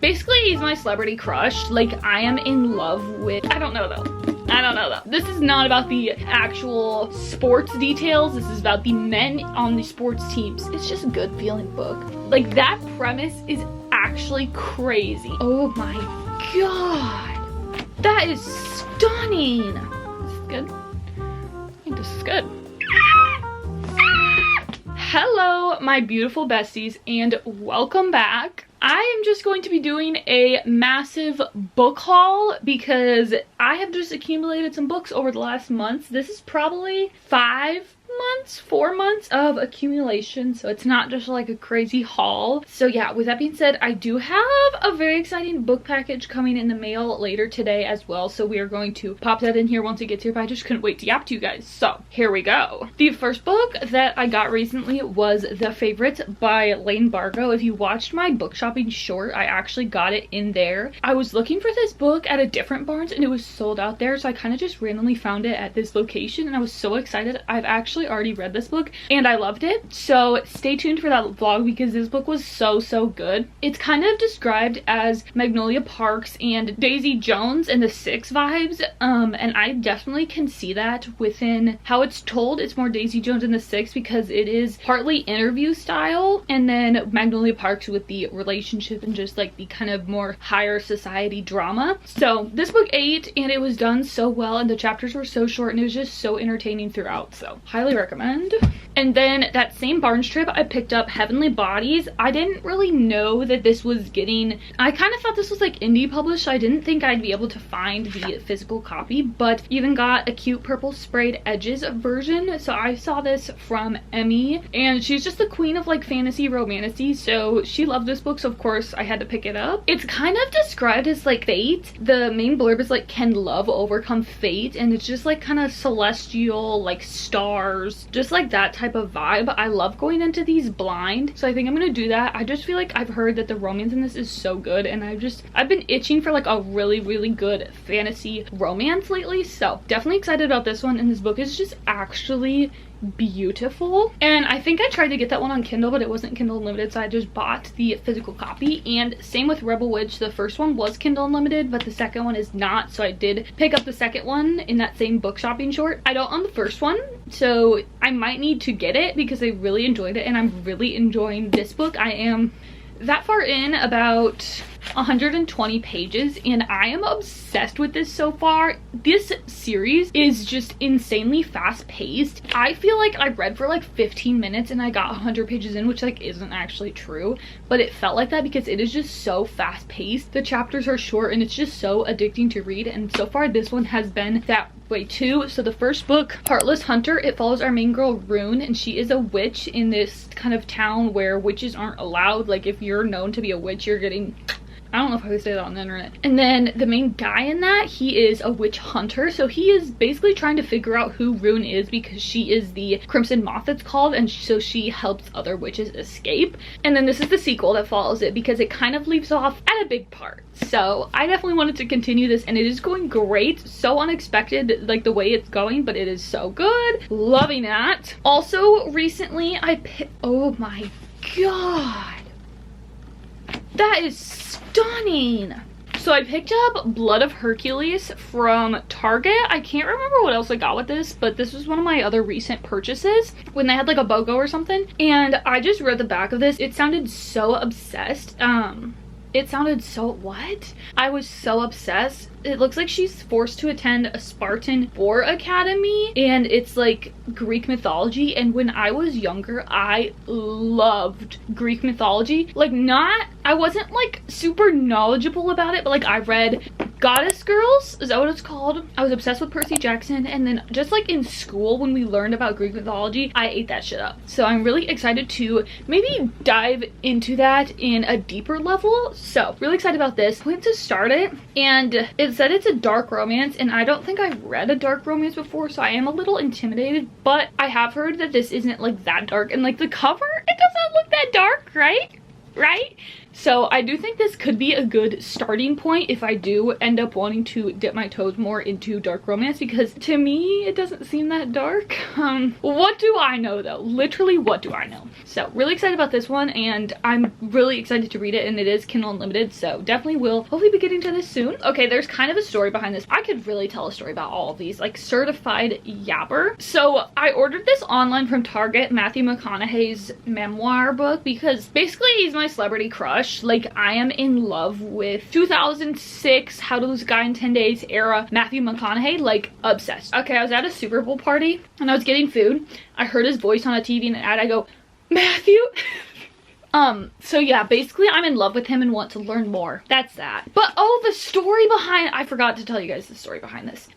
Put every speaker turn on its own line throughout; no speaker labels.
Basically, he's my celebrity crush. Like, I am in love with, I don't know though. This is not about the actual sports details. This is about the men on the sports teams. It's just a good feeling book. Like, that premise is actually crazy. Oh my god. That is stunning. This is good. I think this is good. Hello, my beautiful besties, and welcome back. I am just going to be doing a massive book haul because I have just accumulated some books over the last month. This is probably 4 months of accumulation, so it's not just like a crazy haul. So yeah, with that being said, I do have a very exciting book package coming in the mail later today as well, so we are going to pop that in here once it gets here, but I just couldn't wait to yap to you guys. So here we go. The first book that I got recently was The Favorite by Lane Bargo. If you watched my book shopping short, I actually got it in there. I was looking for this book at a different Barnes and it was sold out there, so I kind of just randomly found it at this location and I was so excited. I've actually already read this book and I loved it, so stay tuned for that vlog because this book was so good. It's kind of described as Magnolia Parks and Daisy Jones and the Six vibes, and I definitely can see that within how it's told. It's more Daisy Jones and the Six because it is partly interview style, and then Magnolia Parks with the relationship and just like the kind of more higher society drama. So this book ate and it was done so well and the chapters were so short and it was just so entertaining throughout, so highly recommend. And then that same Barnes trip, I picked up Heavenly Bodies. I didn't really know that this was getting, I kind of thought this was like indie published, so I didn't think I'd be able to find the physical copy, but even got a cute purple sprayed edges version. So I saw this from Emmy and she's just the queen of like fantasy romantasy, so she loved this book, so of course I had to pick it up. It's kind of described as like fate. The main blurb is like, can love overcome fate? And it's just like kind of celestial, like stars, just like that type of vibe. I love going into these blind, so I think I'm gonna do that. I just feel like I've heard that the romance in this is so good and I've been itching for like a really good fantasy romance lately, so definitely excited about this one. And this book is just actually beautiful, and I think I tried to get that one on Kindle but it wasn't Kindle Unlimited, so I just bought the physical copy. And same with Rebel Witch, the first one was Kindle Unlimited but the second one is not, so I did pick up the second one in that same book shopping short. I don't own the first one, so I might need to get it because I really enjoyed it and I'm really enjoying this book. I am that far in, about 120 pages, and I am obsessed with this so far. This series is just insanely fast paced. I feel like I read for like 15 minutes and I got 100 pages in, which like isn't actually true, but it felt like that because it is just so fast paced. The chapters are short and it's just so addicting to read, and so far this one has been that way too. So the first book, Heartless Hunter, it follows our main girl Rune, and she is a witch in this kind of town where witches aren't allowed. Like if you're known to be a witch, you're getting, I don't know if I could say that on the internet. And then the main guy in that, he is a witch hunter, so he is basically trying to figure out who Rune is because she is the Crimson Moth, it's called, and so she helps other witches escape. And then this is the sequel that follows it because it kind of leaves off at a big part. So I definitely wanted to continue this and it is going great. So unexpected like the way it's going, but it is so good. Loving that. Also recently oh my god, that is stunning. So I picked up Blood of Hercules from Target. I can't remember what else I got with this, but this was one of my other recent purchases when they had like a BOGO or something. And I just read the back of this. It sounded so obsessed. It sounded so, what? I was so obsessed. It looks like she's forced to attend a Spartan War Academy and it's like Greek mythology, and when I was younger I loved Greek mythology. Like I wasn't like super knowledgeable about it, but like I read Goddess Girls, is that what it's called? I was obsessed with Percy Jackson, and then just like in school when we learned about Greek mythology, I ate that shit up. So I'm really excited to maybe dive into that in a deeper level. So really excited about this. I went to start it and it said it's a dark romance, and I don't think I've read a dark romance before, so I am a little intimidated, but I have heard that this isn't like that dark, and like the cover, it doesn't look that dark, right? So I do think this could be a good starting point if I do end up wanting to dip my toes more into dark romance, because to me it doesn't seem that dark. What do I know though? Literally, what do I know? So really excited about this one, and I'm really excited to read it, and it is Kindle Unlimited, so definitely will hopefully be getting to this soon. Okay, there's kind of a story behind this. I could really tell a story about all of these, like certified yapper. So I ordered this online from Target, Matthew McConaughey's memoir book, because basically he's my celebrity crush. Like, I am in love with 2006 How to Lose a Guy in 10 Days era Matthew McConaughey, like obsessed. Okay, I was at a Super Bowl party and I was getting food. I heard his voice on a TV in an ad. I go, Matthew? So yeah, basically I'm in love with him and want to learn more. That's that. But oh, the story behind, I forgot to tell you guys the story behind this.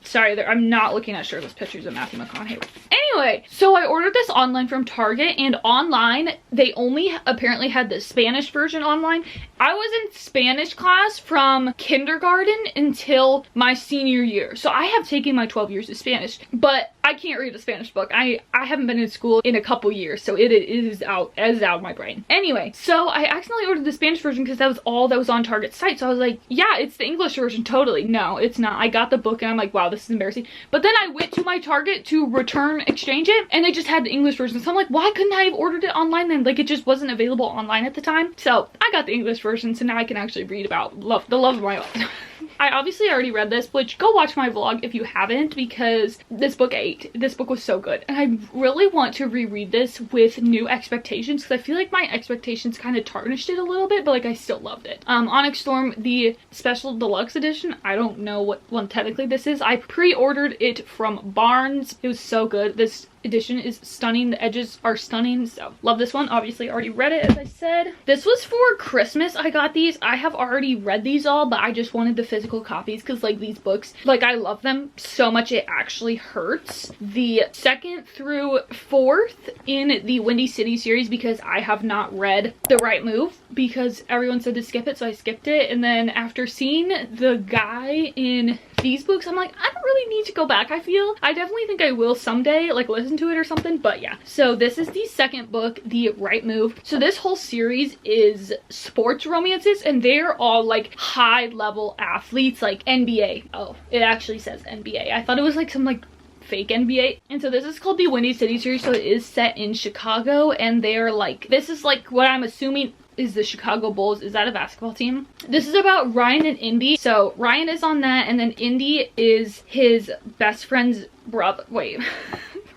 Sorry, I'm not looking at shirtless pictures of Matthew McConaughey. Anyway, so I ordered this online from Target, and online, they only apparently had the Spanish version online. I was in Spanish class from kindergarten until my senior year. So I have taken my 12 years of Spanish, but I can't read a Spanish book. I haven't been in school in a couple years, so it is out of my brain. Anyway, so I accidentally ordered the Spanish version because that was all that was on Target's site. So I was like, yeah, it's the English version, totally. No, it's not. I got the book and I'm like, wow, this is embarrassing. But then I went to my Target to return exchange it, and they just had the English version. So I'm like, why couldn't I have ordered it online then? Like, it just wasn't available online at the time. So I got the English version, so now I can actually read about the love of my life. I obviously already read this, which go watch my vlog if you haven't, because this book ate. This book was so good, and I really want to reread this with new expectations, because I feel like my expectations kind of tarnished it a little bit, but like I still loved it. Onyx Storm, the special deluxe edition, I don't know what one technically this is. I pre-ordered it from Barnes. It was so good. This edition is stunning. The edges are stunning, so love this one. Obviously already read it, as I said. This was for Christmas. I got these. I have already read these all, but I just wanted the physical copies because like these books, like I love them so much it actually hurts. The 2nd through 4th in the Windy City series, because I have not read The Right Move because everyone said to skip it, so I skipped it. And then after seeing the guy in these books, I'm like, I don't really need to go back. I definitely think I will someday, like listen to it or something, but yeah. So this is the 2nd book, The Right Move. So this whole series is sports romances, and they're all like high level athletes, like NBA. Oh, it actually says NBA. I thought it was like some like fake NBA. And so this is called the Windy City series, so it is set in Chicago, and they're like, this is like what I'm assuming is the Chicago Bulls. Is that a basketball team? This is about Ryan and Indy. So Ryan is on that, and then Indy is his best friend's brother. Wait.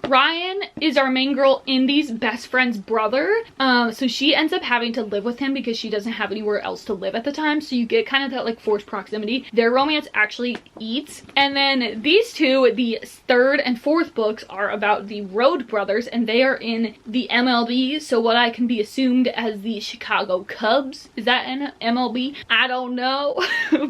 Ryan is our main girl, Indy's best friend's brother. So she ends up having to live with him because she doesn't have anywhere else to live at the time. So you get kind of that like forced proximity. Their romance actually eats. And then these two, the 3rd and 4th books, are about the Road brothers, and they are in the MLB. So what I can be assumed as the Chicago Cubs. Is that an MLB? I don't know.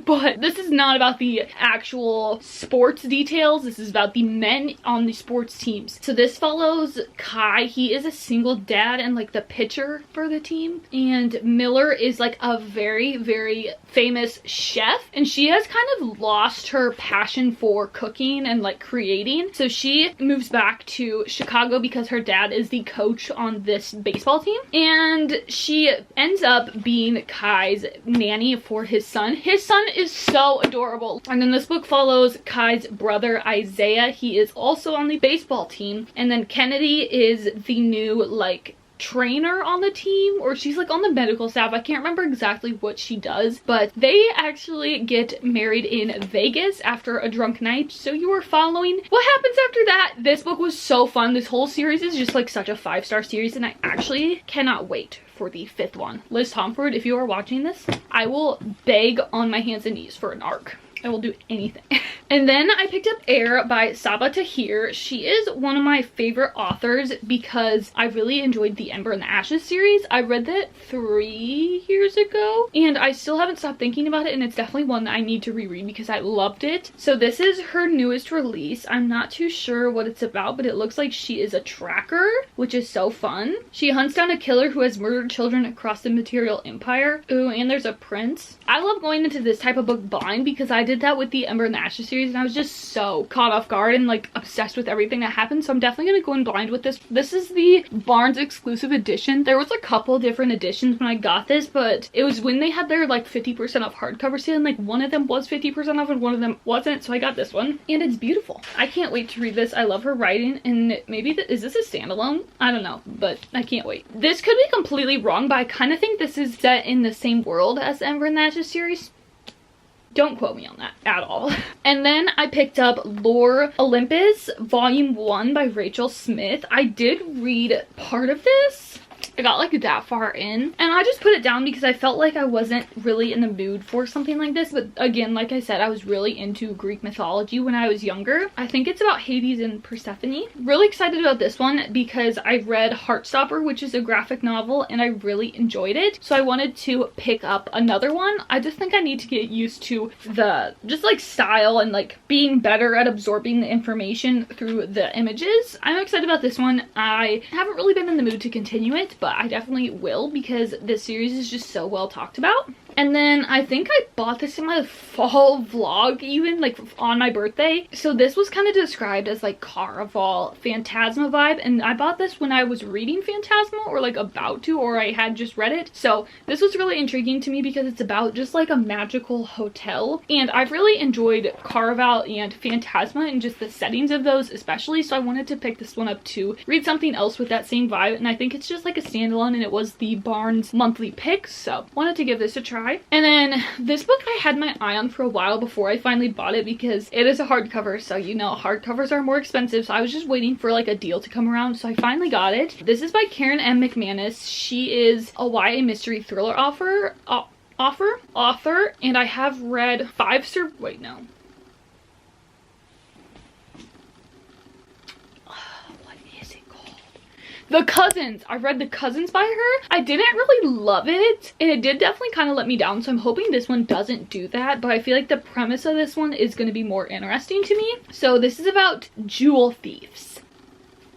But this is not about the actual sports details. This is about the men on the sports teams. So this follows Kai. He is a single dad and like the pitcher for the team. And Miller is like a very, very famous chef. And she has kind of lost her passion for cooking and like creating. So she moves back to Chicago because her dad is the coach on this baseball team. And she ends up being Kai's nanny for his son. His son is so adorable. And then this book follows Kai's brother Isaiah. He is also on the baseball team. And then Kennedy is the new like trainer on the team, or she's like on the medical staff. I can't remember exactly what she does, but they actually get married in Vegas after a drunk night. So you are following what happens after that. This book was so fun. This whole series is just like such a 5-star series, and I actually cannot wait for the 5th one. Liz Tomford, if you are watching this, I will beg on my hands and knees for an arc. I will do anything. And then I picked up Air by Sabaa Tahir. She is one of my favorite authors because I really enjoyed the Ember and the Ashes series. I read that 3 years ago, and I still haven't stopped thinking about it, and it's definitely one that I need to reread because I loved it. So this is her newest release. I'm not too sure what it's about, but it looks like she is a tracker, which is so fun. She hunts down a killer who has murdered children across the material empire. Ooh, and there's a prince. I love going into this type of book blind because I did that with the Ember and the Ashes series, and I was just so caught off guard and like obsessed with everything that happened. So I'm definitely gonna go in blind with this. This is the Barnes exclusive edition. There was a couple different editions when I got this, but it was when they had their like 50% off hardcover sale, and like one of them was 50% off and one of them wasn't, so I got this one, and it's beautiful. I can't wait to read this. I love her writing, and maybe is this a standalone? I don't know, but I can't wait. This could be completely wrong, but I kind of think this is set in the same world as the Ember and the Ashes series. Don't quote me on that at all. And then I picked up Lore Olympus Volume 1 by Rachel Smith. I did read part of this. I got like that far in, and I just put it down because I felt like I wasn't really in the mood for something like this. But again, like I said, I was really into Greek mythology when I was younger. I think it's about Hades and Persephone. Really excited about this one because I read Heartstopper, which is a graphic novel, and I really enjoyed it. So I wanted to pick up another one. I just think I need to get used to the just like style and like being better at absorbing the information through the images. I'm excited about this one. I haven't really been in the mood to continue it, but I definitely will because this series is just so well talked about. And then I think I bought this in my fall vlog, even like on my birthday. So this was kind of described as like Caraval Phantasma vibe, and I bought this when I was reading Phantasma, or like about to, or I had just read it. So this was really intriguing to me because it's about just like a magical hotel, and I've really enjoyed Caraval and Phantasma and just the settings of those especially. So I wanted to pick this one up to read something else with that same vibe, and I think it's just like a standalone, and it was the Barnes monthly pick, so wanted to give this a try. And then this book I had my eye on for a while before I finally bought it because it is a hardcover, so you know hardcovers are more expensive, so I was just waiting for like a deal to come around, so I finally got it. This is by Karen M. McManus. She is a YA mystery thriller author, and I have read The Cousins. I read The Cousins by her. I didn't really love it, and it did definitely kind of let me down, so I'm hoping this one doesn't do that, but I feel like the premise of this one is going to be more interesting to me. So this is about jewel thieves.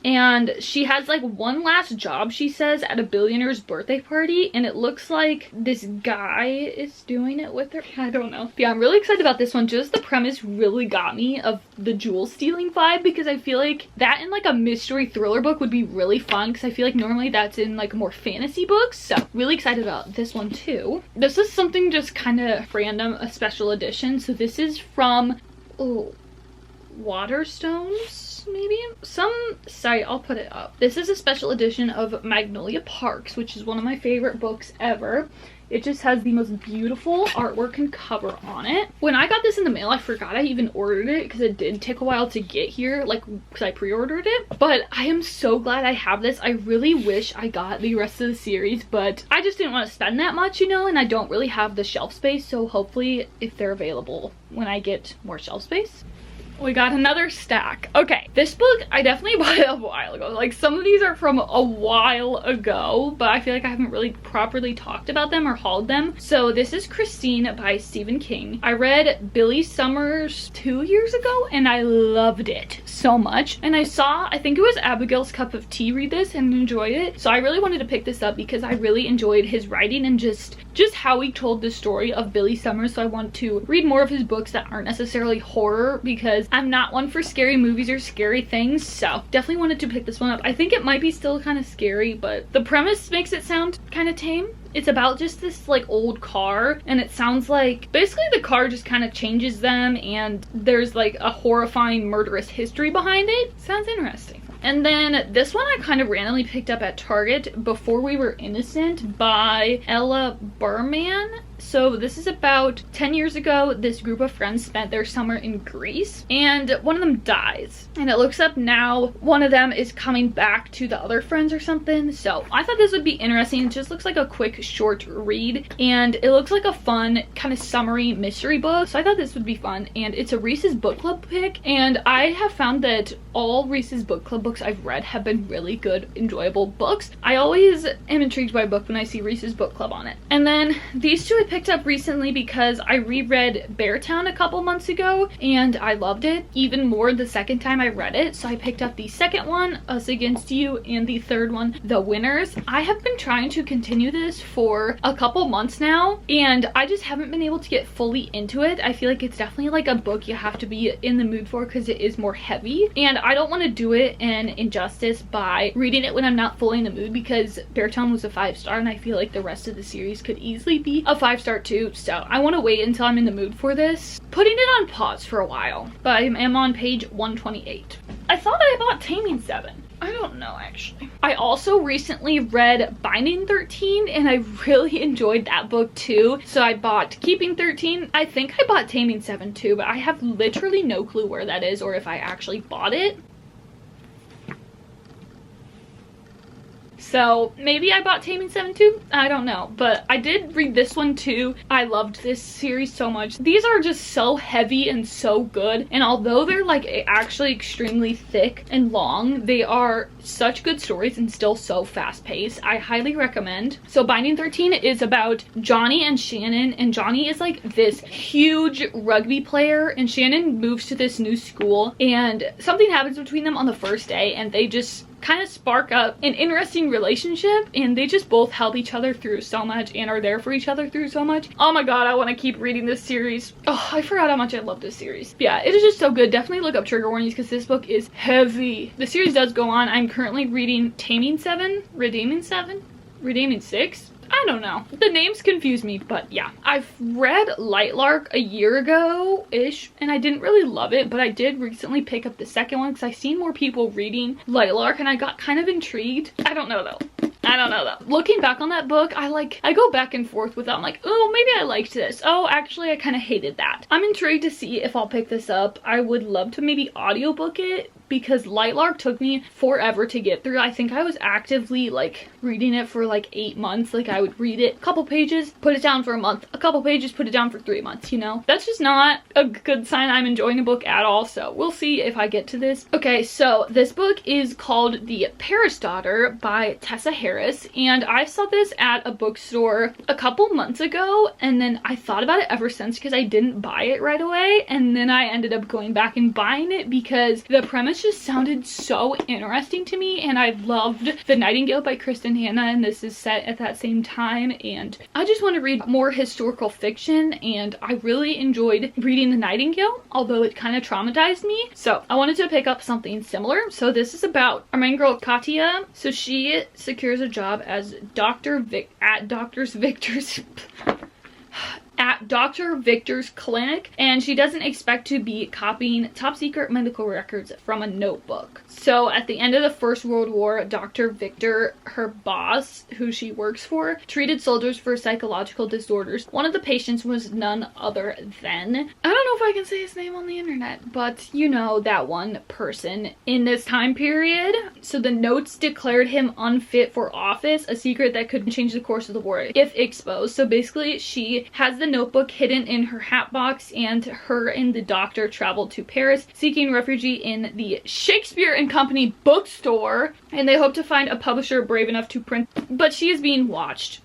And she has like one last job, she says, at a billionaire's birthday party, and it looks like this guy is doing it with her. I don't know. But yeah, I'm really excited about this one. Just the premise really got me of the jewel stealing vibe, because I feel like that in like a mystery thriller book would be really fun, because I feel like normally that's in like more fantasy books. So really excited about this one too. This is something just kind of random, a special edition. So this is from Waterstones, maybe? Sorry, I'll put it up. This is a special edition of Magnolia Parks, which is one of my favorite books ever. It just has the most beautiful artwork and cover on it. When I got this in the mail, I forgot I even ordered it because it did take a while to get here, like because I pre-ordered it. But I am so glad I have this. I really wish I got the rest of the series, but I just didn't want to spend that much, you know, and I don't really have the shelf space. So hopefully if they're available when I get more shelf space. We got another stack. Okay, this book I definitely bought it a while ago. Like some of these are from a while ago, but I feel like I haven't really properly talked about them or hauled them. So this is Christine by Stephen King. I read Billy Summers 2 years ago and I loved it so much. And I think it was Abigail's Cup of Tea read this and enjoyed it. So I really wanted to pick this up because I really enjoyed his writing and just how he told the story of Billy Summers. So I want to read more of his books that aren't necessarily horror, because I'm not one for scary movies or scary things, so definitely wanted to pick this one up. I think it might be still kind of scary, but the premise makes it sound kind of tame. It's about just this like old car, and it sounds like basically the car just kind of changes them, and there's like a horrifying murderous history behind it. Sounds interesting. And then this one I kind of randomly picked up at Target, Before We Were Innocent by Ella Berman. So this is about 10 years ago, this group of friends spent their summer in Greece, and one of them dies. And it looks up now one of them is coming back to the other friends or something. So I thought this would be interesting. It just looks like a quick short read, and it looks like a fun kind of summery mystery book. So I thought this would be fun, and it's a Reese's Book Club pick, and I have found that all Reese's Book Club books I've read have been really good, enjoyable books. I always am intrigued by a book when I see Reese's Book Club on it. And then these two I picked picked up recently because I reread Beartown a couple months ago and I loved it even more the second time I read it. So I picked up the second one, Us Against You, and the third one, The Winners. I have been trying to continue this for a couple months now and I just haven't been able to get fully into it. I feel like it's definitely like a book you have to be in the mood for because it is more heavy, and I don't want to do it an injustice by reading it when I'm not fully in the mood, because Beartown was a 5-star and I feel like the rest of the series could easily be a 5-star too. So I want to wait until I'm in the mood for this, putting it on pause for a while. But I am on page 128. I thought I bought Taming 7. I don't know, actually. I also recently read Binding 13 and I really enjoyed that book too. So I bought Keeping 13. I think I bought Taming 7 too, but I have literally no clue where that is or if I actually bought it. So maybe I bought Taming 7 too? I don't know. But I did read this one too. I loved this series so much. These are just so heavy and so good. And although they're like actually extremely thick and long, they are such good stories and still so fast paced. I highly recommend. So Binding 13 is about Johnny and Shannon. And Johnny is like this huge rugby player. And Shannon moves to this new school. And something happens between them on the first day. And they just kind of spark up an interesting relationship, and they just both help each other through so much and are there for each other through so much. Oh my god, I want to keep reading this series. Oh, I forgot how much I love this series. Yeah, it is just so good. Definitely look up trigger warnings because this book is heavy. The series does go on. I'm currently reading Taming 7, Redeeming 7, Redeeming 6. I don't know. The names confuse me, but yeah. I've read Lightlark a year ago-ish, and I didn't really love it, but I did recently pick up the second one because I've seen more people reading Lightlark, and I got kind of intrigued. I don't know though. Looking back on that book, I go back and forth with it. I'm like, oh, maybe I liked this. Oh, actually, I kind of hated that. I'm intrigued to see if I'll pick this up. I would love to maybe audiobook it, because Lightlark took me forever to get through. I think I was actively like reading it for like 8 months. Like I would read it a couple pages, put it down for a month, a couple pages, put it down for 3 months, you know? That's just not a good sign I'm enjoying a book at all, so we'll see if I get to this. Okay, so this book is called The Paris Daughter by Tessa Harris, and I saw this at a bookstore a couple months ago, and then I thought about it ever since because I didn't buy it right away, and then I ended up going back and buying it because the premise just sounded so interesting to me, and I loved The Nightingale by Kristen Hanna, and this is set at that same time, and I just want to read more historical fiction, and I really enjoyed reading The Nightingale, although it kind of traumatized me, so I wanted to pick up something similar. So this is about our main girl Katya. So she secures a job as at Dr. Victor's clinic, and she doesn't expect to be copying top secret medical records from a notebook. So at the end of the First World War, Dr. Victor, her boss, who she works for, treated soldiers for psychological disorders. One of the patients was none other than, I don't know if I can say his name on the internet, but you know, that one person in this time period. So the notes declared him unfit for office, a secret that could change the course of the war if exposed. So basically she has the notebook hidden in her hat box, and her and the doctor traveled to Paris seeking refuge in the Shakespeare and Company bookstore, and they hope to find a publisher brave enough to print, but she is being watched.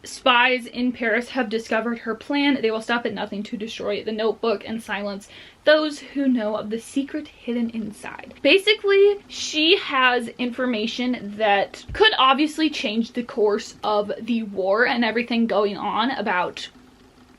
Spies in Paris have discovered her plan. They will stop at nothing to destroy the notebook and silence those who know of the secret hidden inside. Basically, she has information that could obviously change the course of the war and everything going on about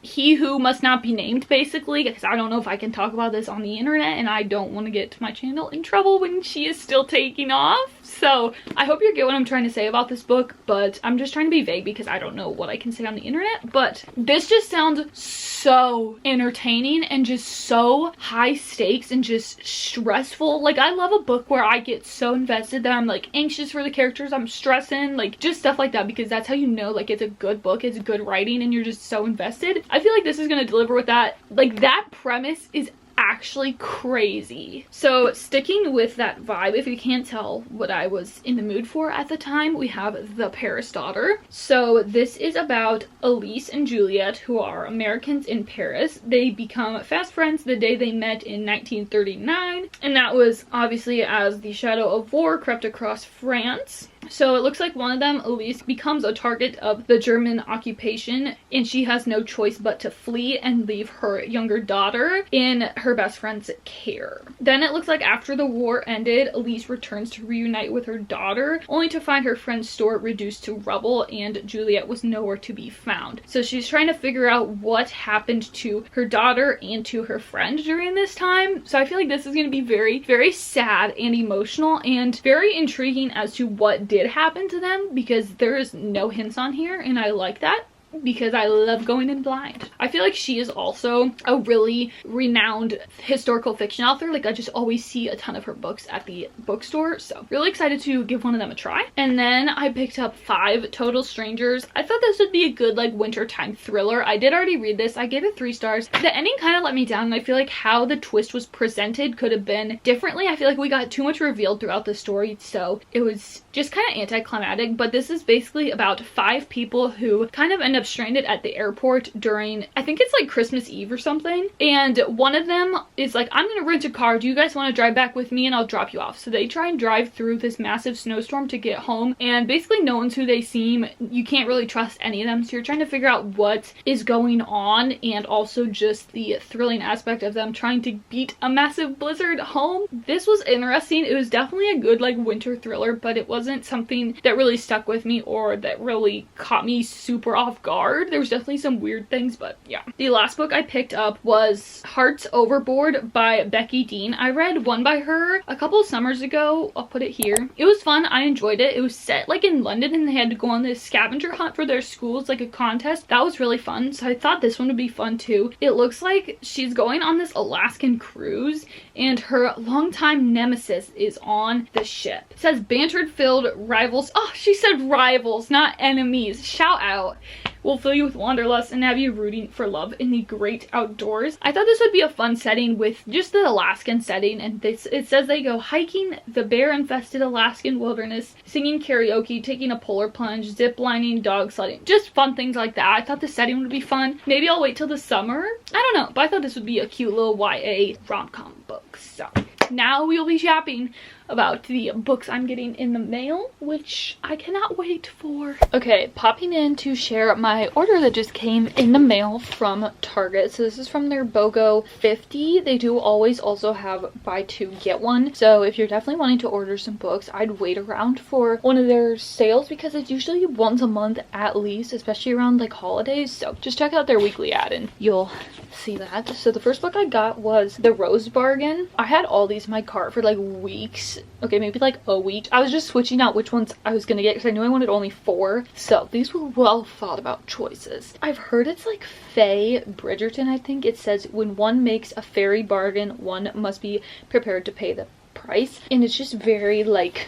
he who must not be named, basically, because I don't know if I can talk about this on the internet, and I don't want to get my channel in trouble when she is still taking off. So I hope you get what I'm trying to say about this book, but I'm just trying to be vague because I don't know what I can say on the internet. But this just sounds so entertaining and just so high stakes and just stressful. Like, I love a book where I get so invested that I'm like anxious for the characters, I'm stressing, like just stuff like that, because that's how you know like it's a good book, it's good writing, and you're just so invested. I feel like this is going to deliver with that. Like, that premise is actually crazy. So sticking with that vibe, if you can't tell what I was in the mood for at the time, we have The Paris Daughter. So this is about Elise and Juliet, who are Americans in Paris. They become fast friends the day they met in 1939, and that was obviously as the shadow of war crept across France. So it looks like one of them, Elise, becomes a target of the German occupation, and she has no choice but to flee and leave her younger daughter in her best friend's care. Then it looks like after the war ended, Elise returns to reunite with her daughter, only to find her friend's store reduced to rubble and Juliet was nowhere to be found. So she's trying to figure out what happened to her daughter and to her friend during this time. So I feel like this is going to be very, very sad and emotional and very intriguing as to what did happen to them, because there is no hints on here, and I like that because I love going in blind. I feel like she is also a really renowned historical fiction author. Like, I just always see a ton of her books at the bookstore, so really excited to give one of them a try. And then I picked up 5 Total Strangers. I thought this would be a good like wintertime thriller. I did already read this. I gave it 3 stars. The ending kind of let me down, and I feel like how the twist was presented could have been differently. I feel like we got too much revealed throughout the story, so it was just kind of anticlimactic. But this is basically about 5 people who kind of end up stranded at the airport during, I think it's like Christmas Eve or something, and one of them is like, I'm gonna rent a car, do you guys want to drive back with me and I'll drop you off? So they try and drive through this massive snowstorm to get home, and basically no one's who they seem. You can't really trust any of them, so you're trying to figure out what is going on, and also just the thrilling aspect of them trying to beat a massive blizzard home. This was interesting. It was definitely a good like winter thriller, but it wasn't something that really stuck with me or that really caught me super off guard. There was definitely some weird things, but yeah. The last book I picked up was Hearts Overboard by Becky Dean. I read one by her a couple of summers ago. I'll put it here. It was fun. I enjoyed it. It was set like in London, and they had to go on this scavenger hunt for their schools, like a contest. That was really fun, so I thought this one would be fun too. It looks like she's going on this Alaskan cruise, and her longtime nemesis is on the ship. It says banter-filled rivals. Oh, she said rivals, not enemies. Shout out. Will fill you with wanderlust and have you rooting for love in the great outdoors. I thought this would be a fun setting with just the Alaskan setting, and it says they go hiking the bear-infested Alaskan wilderness, singing karaoke, taking a polar plunge, zip lining, dog sledding. Just fun things like that. I thought the setting would be fun. Maybe I'll wait till the summer. I don't know, but I thought this would be a cute little YA rom-com book. So now we'll be chatting about the books I'm getting in the mail, which I cannot wait for. Okay, popping in to share my order that just came in the mail from Target. So this is from their BOGO 50. They do always also have buy 2 get 1. So if you're definitely wanting to order some books, I'd wait around for one of their sales, because it's usually once a month at least, especially around like holidays. So just check out their weekly ad and you'll see that. So the first book I got was The Rose Bargain. I had all these in my cart for like weeks. Okay, maybe like a week. I was just switching out which ones I was gonna get because I knew I wanted only 4. So these were well thought about choices. I've heard it's like Faye Bridgerton, I think. It says, when one makes a fairy bargain, one must be prepared to pay the price. And it's just very like,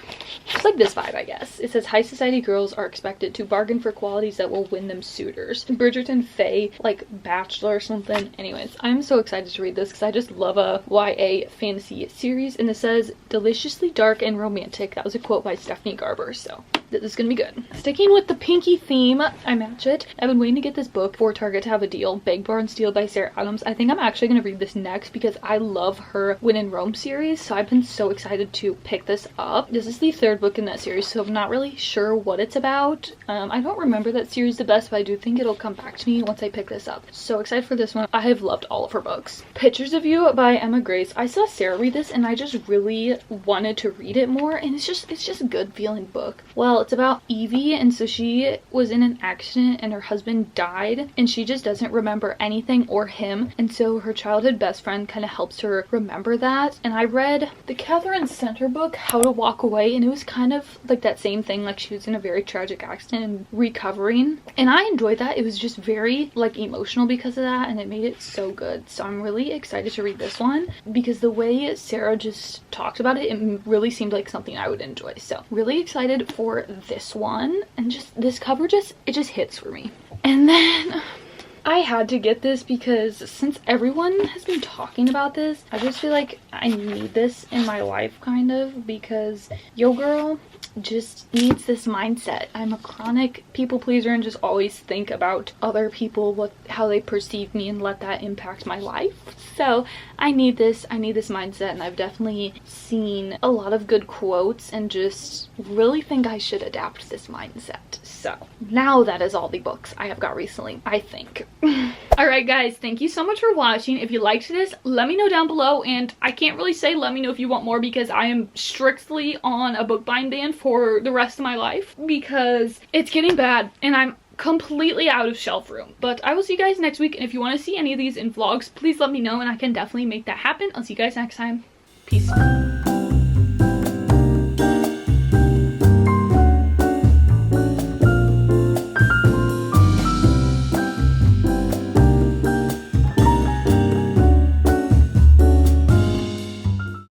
it's like this vibe, I guess. It says high society girls are expected to bargain for qualities that will win them suitors. Bridgerton Faye, like Bachelor or something. Anyways, I'm so excited to read this because I just love a YA fantasy series. And it says deliciously dark and romantic. That was a quote by Stephanie Garber, so this is gonna be good. Sticking with the pinky theme, I match it. I've been waiting to get this book for Target to have a deal. Beg, Borrow, and Steal by Sarah Adams. I think I'm actually gonna read this next because I love her When in Rome series, so I've been so excited to pick this up. This is the 3rd book in that series, so I'm not really sure what it's about. I don't remember that series the best, but I do think it'll come back to me once I pick this up. So excited for this one. I have loved all of her books. Pictures of You by Emma Grace. I saw Sarah read this and I just really wanted to read it more, and it's just a good feeling book. Well, it's about Evie, and so she was in an accident and her husband died, and she just doesn't remember anything or him, and so her childhood best friend kind of helps her remember that. And I read the Catherine Center book, How to Walk Away, and it was kind of like that same thing, like she was in a very tragic accident and recovering, and I enjoyed that. It was just very like emotional because of that, and it made it so good. So I'm really excited to read this one because the way Sarah just talked about it, it really seemed like something I would enjoy. So really excited for this one, and just this cover it just hits for me. And then I had to get this because since everyone has been talking about this, I just feel like I need this in my life kind of, because yo girl just needs this mindset. I'm a chronic people pleaser and just always think about other people, how they perceive me, and let that impact my life. So I need this mindset, and I've definitely seen a lot of good quotes and just really think I should adapt this mindset. So now that is all the books I have got recently, I think. Alright guys, thank you so much for watching. If you liked this, let me know down below, and I can't really say let me know if you want more because I am strictly on a book bind ban for the rest of my life because it's getting bad and I'm completely out of shelf room. But I will see you guys next week, and if you want to see any of these in vlogs, please let me know and I can definitely make that happen. I'll see you guys next time. Peace.